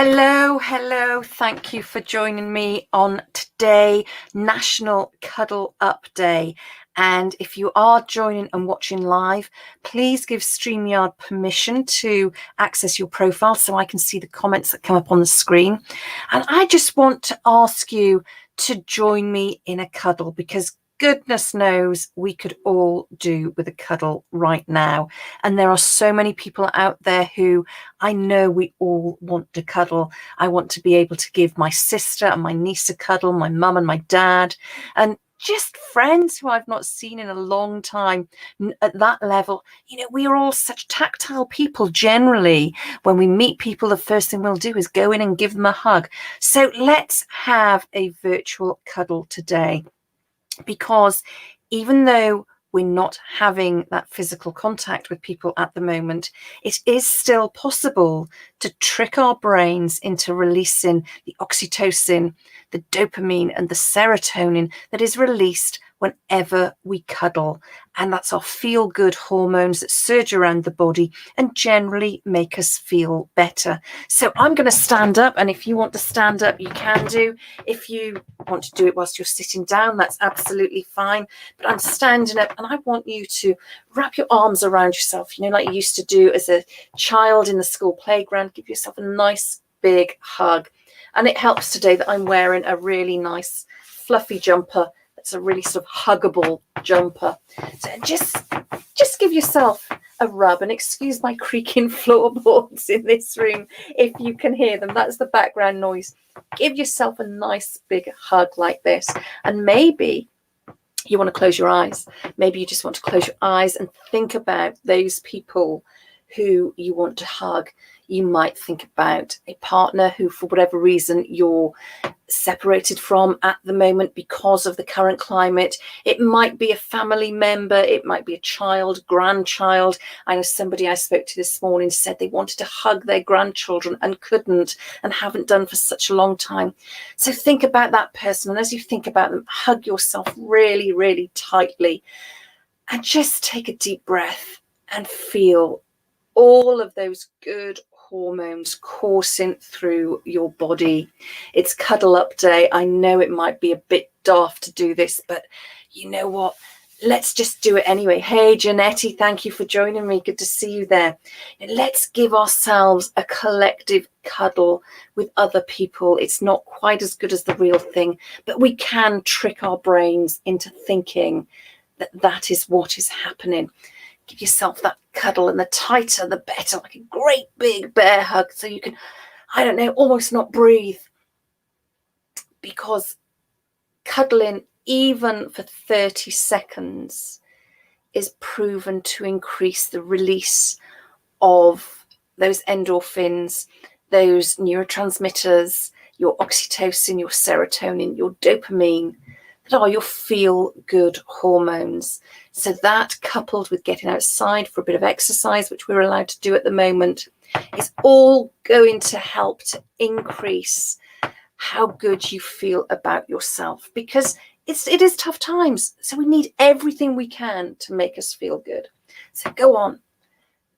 Hello. Thank you for joining me on today, National Cuddle Up Day. And if you are joining and watching live, please give StreamYard permission to access your profile so I can see the comments that come up on the screen. And I just want to ask you to join me in a cuddle, because goodness knows we could all do with a cuddle right now. And there are so many people out there who I know we all want to cuddle. I want to be able to give my sister and my niece a cuddle, my mum and my dad, and just friends who I've not seen in a long time at that level. You know, we are all such tactile people generally. When we meet people, the first thing we'll do is go in and give them a hug. So let's have a virtual cuddle today. Because even though we're not having that physical contact with people at the moment, it is still possible to trick our brains into releasing the oxytocin, the dopamine, and the serotonin that is released whenever we cuddle. And that's our feel-good hormones that surge around the body and generally make us feel better. So I'm going to stand up, and if you want to stand up, you can do. If you want to do it whilst you're sitting down, that's absolutely fine. But I'm standing up, and I want you to wrap your arms around yourself, you know, like you used to do as a child in the school playground. Give yourself a nice big hug. And it helps today that I'm wearing a really nice fluffy jumper. It's a really sort of huggable jumper. So just give yourself a rub, and excuse my creaking floorboards in this room if you can hear them. That's the background noise. Give yourself a nice big hug like this. And maybe you want to close your eyes. Maybe you just want to close your eyes and think about those people who you want to hug. You might think about a partner who, for whatever reason, you're separated from at the moment because of the current climate. It might be a family member. It might be a child, grandchild. I know somebody I spoke to this morning said they wanted to hug their grandchildren and couldn't, and haven't done for such a long time. So think about that person. And as you think about them, hug yourself really, really tightly, and just take a deep breath and feel all of those good hormones coursing through your body. It's Cuddle Up Day. I know it might be a bit daft to do this, but you know what? Let's just do it anyway. Hey, Janetti, thank you for joining me. Good to see you there. Let's give ourselves a collective cuddle with other people. It's not quite as good as the real thing, but we can trick our brains into thinking that that is what is happening. Give yourself that cuddle, and the tighter the better, like a great big bear hug, so you can, I don't know, almost not breathe. Because cuddling, even for 30 seconds, is proven to increase the release of those endorphins, those neurotransmitters, your oxytocin, your serotonin, your dopamine, that are your feel-good hormones. So that, coupled with getting outside for a bit of exercise, which we're allowed to do at the moment, is all going to help to increase how good you feel about yourself, because it is tough times. So we need everything we can to make us feel good. So go on,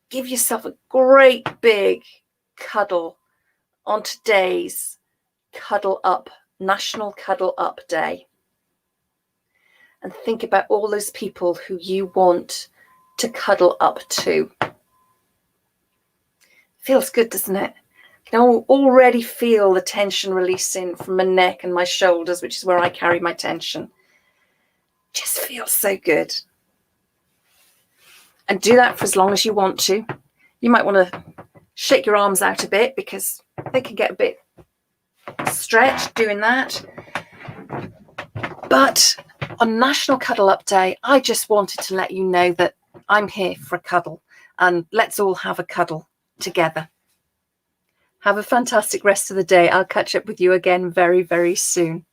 give yourself a great big cuddle on today's Cuddle Up, National Cuddle Up Day. And think about all those people who you want to cuddle up to. Feels good, doesn't it? I can already feel the tension releasing from my neck and my shoulders, which is where I carry my tension. Just feels so good. And do that for as long as you want to. You might want to shake your arms out a bit, because they can get a bit stretched doing that. But on National Cuddle Up Day, I just wanted to let you know that I'm here for a cuddle, and let's all have a cuddle together. Have a fantastic rest of the day. I'll catch up with you again very, very soon.